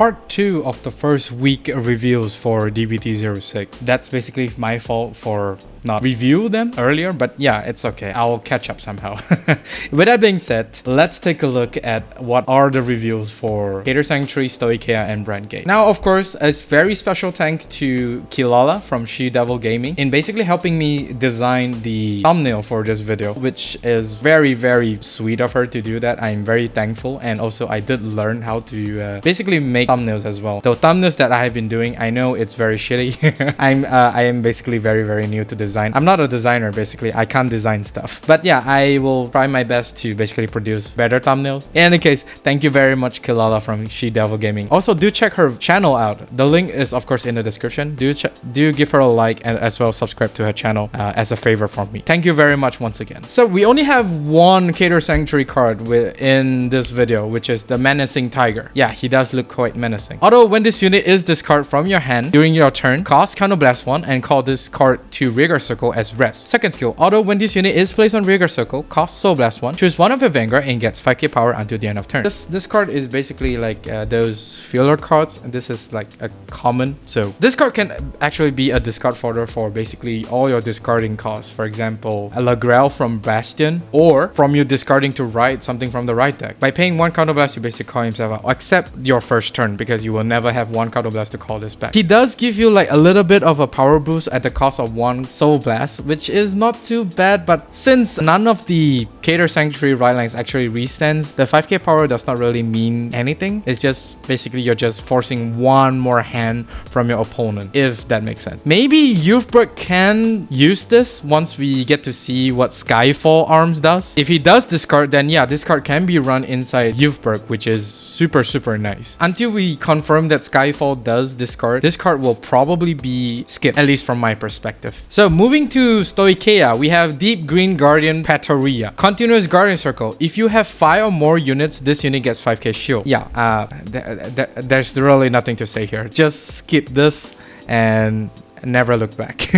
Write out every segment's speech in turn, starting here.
part 2 of the first week reviews for DBT06. That's basically my fault for not review them earlier, but yeah, it's okay. I'll catch up somehow. With that being said, let's take a look at what are the reviews for Keter Sanctuary, Stoicheia and Brandt Gate. Now, of course, a very special thanks to Callaphe from She Devil Gaming in basically helping me design the thumbnail for this video, which is very, very sweet of her to do that. I'm very thankful, and also I did learn how to basically make thumbnails as well. The thumbnails that I have been doing, I know it's very shitty. I am basically very, very new to design. I'm not a designer, basically. I can't design stuff. But yeah, I will try my best to basically produce better thumbnails. In any case, thank you very much, Callaphe from She Devil Gaming. Also, do check her channel out. The link is, of course, in the description. Do give her a like and as well subscribe to her channel as a favor from me. Thank you very much once again. So we only have one Keter Sanctuary card in this video, which is the Menacing Tiger. Yeah, he does look quite menacing. Although when this unit is discarded from your hand during your turn, cast Counterblast 1 and call this card to Rigor Circle as rest. Second skill, although when this unit is placed on Rigor Circle, cast Soul Blast 1, choose one of your Vanguard and gets 5k power until the end of turn. This card is basically like those filler cards, and this is like a common. So this card can actually be a discard fodder for basically all your discarding costs. For example, a Lagrel from Bastion, or from you discarding to write something from the right deck. By paying one Counterblast, you basically call himself out, except your first turn, because you will never have one Counterblast to call this back. He does give you like a little bit of a power boost at the cost of one Soul Blast, which is not too bad, but since none of the Keter Sanctuary right lines actually restands, the 5k power does not really mean anything. It's just basically you're just forcing one more hand from your opponent, if that makes sense. Maybe Youthberg can use this once we get to see what Skyfall Arms does. If he does discard, then yeah, this card can be run inside Youthberg, which is super, super nice. Until we confirm that Skyfall does discard, this card will probably be skipped, at least from my perspective. So moving to Stoicheia, we have Deep Green Guardian Patoriya. Continuous Guardian Circle. If you have 5 or more units, this unit gets 5k shield. Yeah, there's really nothing to say here. Just skip this and never look back.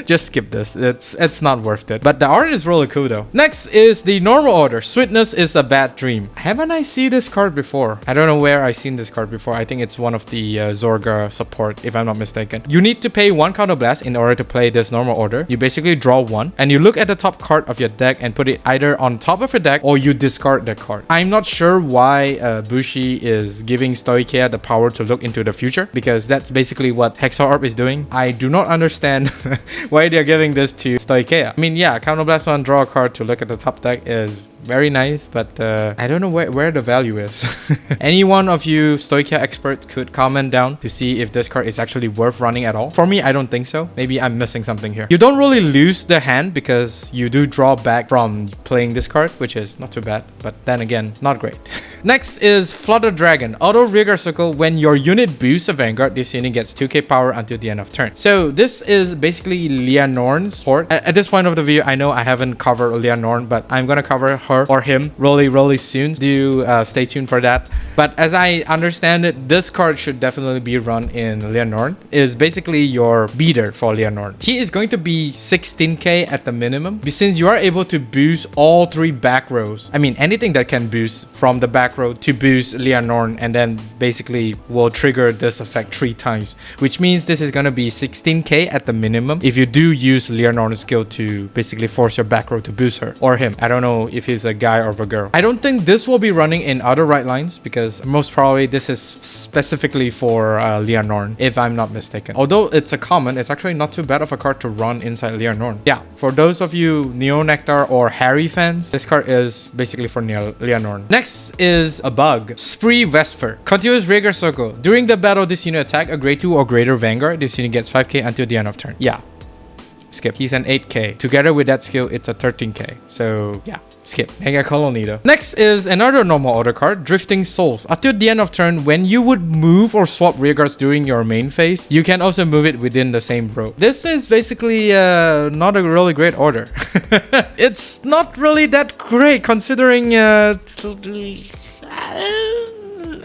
Just skip this. It's not worth it. But the art is really cool though. Next is the normal order. Sweetness is a bad dream. Haven't I seen this card before? I don't know where I've seen this card before. I think it's one of the Zorga support, if I'm not mistaken. You need to pay one Counterblast in order to play this normal order. You basically draw one and you look at the top card of your deck and put it either on top of your deck or you discard that card. I'm not sure why Bushi is giving Stoicheia the power to look into the future, because that's basically what Hexorb is doing. I do not understand why they're giving this to Stoicheia. I mean, yeah, Counterblast 1, draw a card to look at the top deck is very nice, but I don't know where the value is. Any one of you Stoicheia experts could comment down to see if this card is actually worth running at all. For me, I don't think so. Maybe I'm missing something here. You don't really lose the hand because you do draw back from playing this card, which is not too bad, but then again, not great. Next is Flutter Dragon. Auto Rigor Circle. When your unit boosts a Vanguard, this unit gets 2k power until the end of turn. So this is basically Leonorn's port. At this point of the video, I know I haven't covered Leonorn, but I'm gonna cover her or him really soon. Do stay tuned for that. But as I understand it, this card should definitely be run in Leonorn. Is basically your beater for Leonorn. He is going to be 16k at the minimum, since you are able to boost all 3 back rows. I mean, anything that can boost from the back row to boost Leonorn, and then basically will trigger this effect 3 times, which means this is going to be 16k at the minimum if you do use Leonorn's skill to basically force your back row to boost her or him. I don't know if he's a guy or a girl. I don't think this will be running in other right lines, because most probably this is specifically for Leonorn, if I'm not mistaken. Although it's a common, it's actually not too bad of a card to run inside Leonorn. Yeah, for those of you Neo Nectar or Harry fans, this card is basically for Leonorn. Next is a bug. Spree Vesper. Continuous Rigor Circle. During the battle, this unit attack a grade 2 or greater Vanguard. This unit gets 5k until the end of turn. Yeah, skip. He's an 8k. Together with that skill, it's a 13k. So yeah, skip. Mega Colony though. Next is another normal order card, Drifting Souls. Until the end of turn, when you would move or swap rearguards during your main phase, you can also move it within the same row. This is basically not a really great order. It's not really that great considering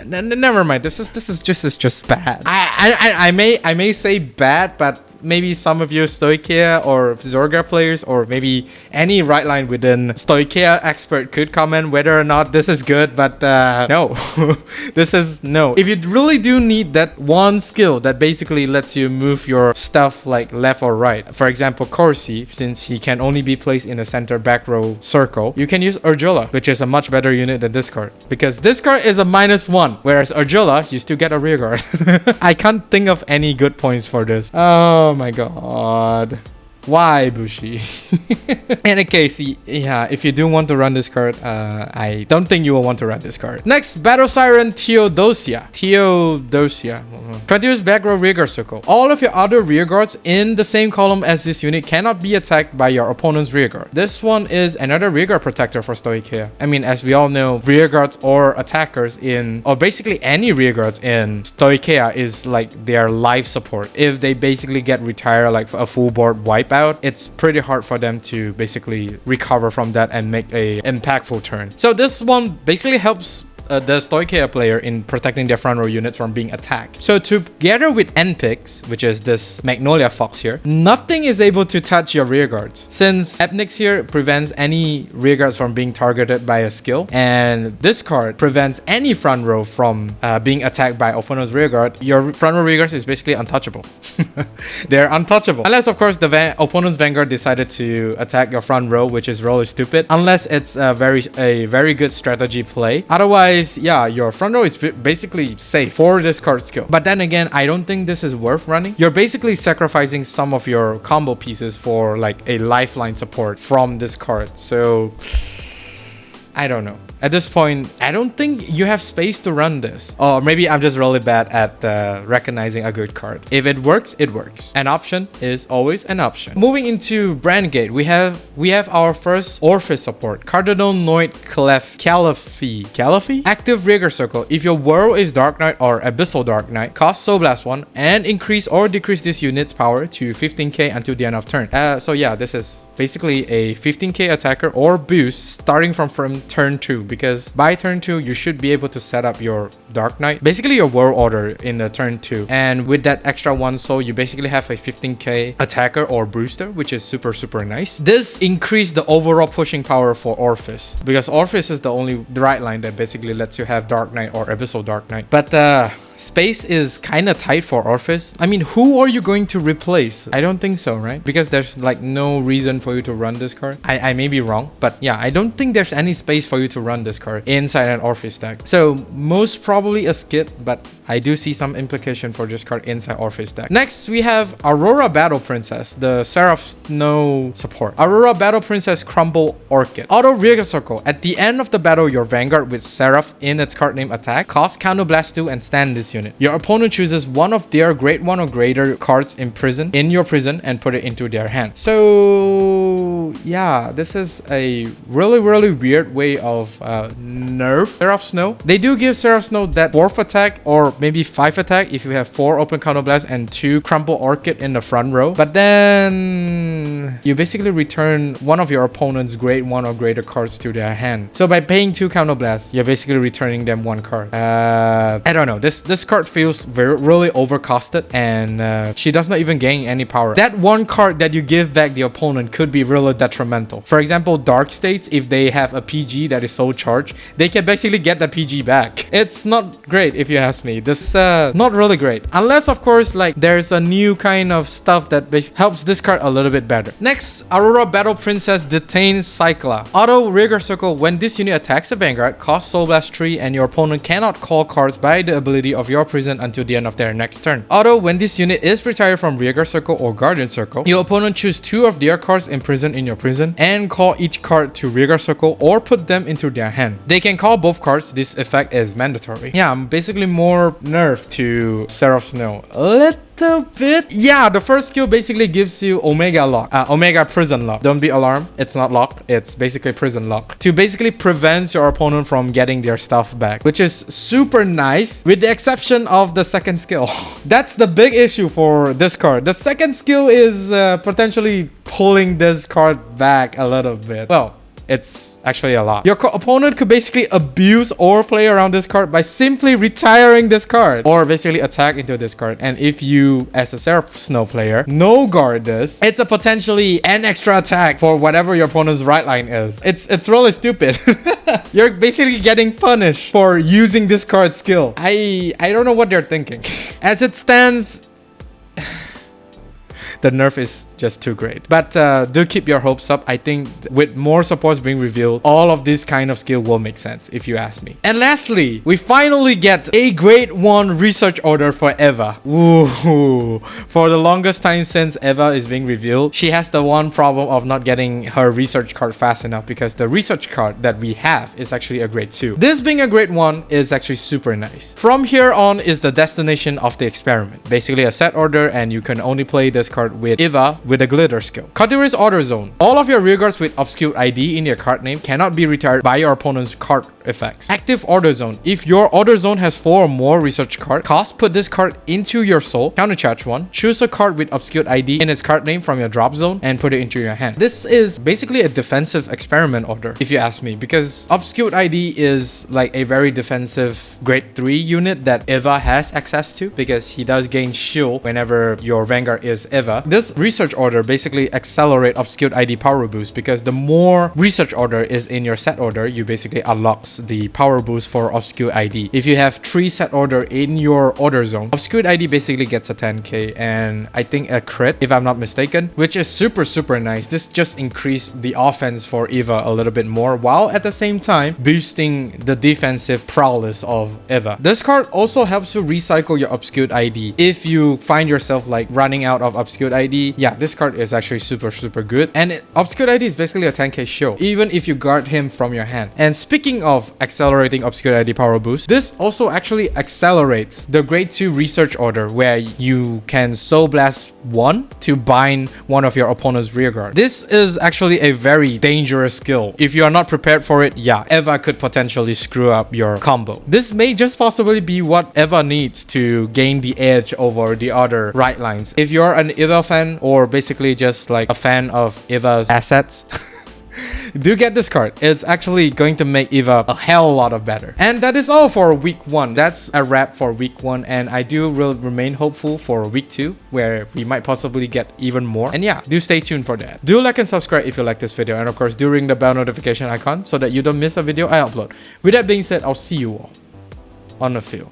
never mind. This is just bad. I may say bad, but maybe some of you Stoicheia or Zorga players, or maybe any right line within Stoicheia expert could comment whether or not this is good, but no. This is no. If you really do need that one skill that basically lets you move your stuff like left or right, for example Corsi, since he can only be placed in the center back row circle, you can use Urjula, which is a much better unit than this card, because this card is a -1, whereas Urjula, you still get a rear guard. I can't think of any good points for this. Oh my god. Why, Bushi? In a case, yeah, if you do want to run this card, I don't think you will want to run this card. Next, Battle Siren Theodosia. Continuous back row rear guard circle. All of your other rear guards in the same column as this unit cannot be attacked by your opponent's rear guard. This one is another rear guard protector for Stoicheia. I mean, as we all know, rear guards or attackers in, or basically any rear guards in Stoicheia is like their life support. If they basically get retired, like a full board wipeout, it's pretty hard for them to basically recover from that and make a impactful turn. So this one basically helps the Stoicheia player in protecting their front row units from being attacked. So together with Npix, which is this Magnolia Fox here, nothing is able to touch your rear guards. Since Epnix here prevents any rear guards from being targeted by a skill, and this card prevents any front row from being attacked by opponent's rear guard, your front row rear guards is basically untouchable. They're untouchable. Unless, of course, the opponent's Vanguard decided to attack your front row, which is really stupid. Unless it's a very good strategy play. Otherwise, yeah, your front row is basically safe for this card skill. But then again, I don't think this is worth running. You're basically sacrificing some of your combo pieces for like a lifeline support from this card. So I don't know. At this point, I don't think you have space to run this. Or maybe I'm just really bad at recognizing a good card. If it works, it works. An option is always an option. Moving into Brandt Gate, we have our first Orpheus support. Cardinal, Noid, Callaphe. Active Rigor Circle. If your world is Dark Knight or Abyssal Dark Knight, cost Soul Blast 1 and increase or decrease this unit's power to 15k until the end of turn. So yeah, this is basically a 15k attacker or boost starting from turn 2, because by turn 2 you should be able to set up your Dark Knight, basically your World Order in the turn 2, and with that extra 1 soul you basically have a 15k attacker or booster, which is super nice. This increased the overall pushing power for Orpheus, because Orpheus is the only right line that basically lets you have Dark Knight or Abyssal Dark Knight. But space is kind of tight for Orpheus. I mean, who are you going to replace? I don't think so, right? Because there's like no reason for you to run this card. I may be wrong, but yeah, I don't think there's any space for you to run this card inside an Orpheus deck. So most probably a skip, but I do see some implication for this card inside Orpheus deck. Next, we have Aurora Battle Princess, the Seraph Snow support. Aurora Battle Princess Crumple Orchid. Auto Rear Circle. At the end of the battle, your Vanguard with Seraph in its card name attack, cost Counterblast 2 and stand this unit. Your opponent chooses one of their grade 1 or greater cards in your prison and put it into their hand. So yeah, this is a really weird way of nerf Seraph Snow. They do give Seraph Snow that 4th attack or maybe 5 attack if you have 4 open counterblast and 2 Crumple Orchid in the front row. But then you basically return one of your opponent's grade 1 or greater cards to their hand. So by paying 2 counterblasts, you're basically returning them 1 card. I don't know. This card feels really overcosted, and she does not even gain any power. That 1 card that you give back the opponent could be really detrimental. For example, Dark States, if they have a PG that is so charged, they can basically get the PG back. It's not great if you ask me. This not really great. Unless, of course, like there's a new kind of stuff that helps this card a little bit better. Next, Aurora Battle Princess Detain Cycla. Auto Rigor Circle. When this unit attacks a Vanguard, cost Soul Blast 3 and your opponent cannot call cards by the ability of your prison until the end of their next turn. Auto, when this unit is retired from Rear Guard Circle or Guardian Circle, your opponent choose 2 of their cards imprisoned in your prison and call each card to Rear Guard Circle or put them into their hand. They can call both cards. This effect is mandatory. Yeah, basically more nerf to Seraph Snow. A little bit. Yeah, the first skill basically gives you Omega Lock. Omega Prison Lock. Don't be alarmed. It's not lock. It's basically Prison Lock. To basically prevent your opponent from getting their stuff back, which is super nice with the exception of the second skill. That's the big issue for this card. The second skill is potentially pulling this card back a little bit. Well, it's actually a lot. Your opponent could basically abuse or play around this card by simply retiring this card or basically attack into this card. And if you, as a Seraph Snow player, no guard this, it's a potentially an extra attack for whatever your opponent's right line is. It's really stupid. You're basically getting punished for using this card skill. I don't know what they're thinking. As it stands, the nerf is just too great. But do keep your hopes up. I think with more supports being revealed, all of this kind of skill will make sense, if you ask me. And lastly, we finally get a grade 1 research order for Eva. Ooh. For the longest time since Eva is being revealed, she has the one problem of not getting her research card fast enough, because the research card that we have is actually a grade 2. This being a grade 1 is actually super nice. From here on is the destination of the experiment. Basically a set order, and you can only play this card with Eva with a glitter skill. Patoriya's Order Zone. All of your rearguards with obscure ID in your card name cannot be retired by your opponent's card effects. Active Order Zone. If your Order Zone has 4 or more research card cost, put this card into your soul, countercharge 1, choose a card with obscure ID in its card name from your drop zone, and put it into your hand. This is basically a defensive experiment order, if you ask me, because obscure ID is like a very defensive grade 3 unit that Eva has access to, because he does gain shield whenever your Vanguard is Eva. This research order basically accelerate obscure ID power boost, because the more research order is in your set order, you basically unlocks the power boost for obscure ID. If you have 3 set order in your order zone, obscure ID basically gets a 10k and I think a crit, if I'm not mistaken, which is super nice. This just increased the offense for Eva a little bit more, while at the same time boosting the defensive prowess of Eva. This card also helps you recycle your obscured ID. If you find yourself like running out of obscured ID, yeah, this card is actually super good. And obscured ID is basically a 10k shield, even if you guard him from your hand. And speaking of accelerating obscured ID power boost, this also actually accelerates the grade 2 research order, where you can Soul Blast 1 to bind one of your opponent's rearguard. This is actually a very dangerous skill. If you are not prepared for it, yeah, Eva could potentially screw up your combo. This may just possibly be what Eva needs to gain the edge over the other right lines. If you're an Eva fan, or basically just like a fan of Eva's assets, do get this card. It's actually going to make Eva a hell lot of better. And that is all for week 1. That's a wrap for week 1, and I do remain hopeful for week 2, where we might possibly get even more. And yeah, do stay tuned for that. Do like and subscribe if you like this video, and of course do ring the bell notification icon so that you don't miss a video I upload. With that being said, I'll see you all on the field.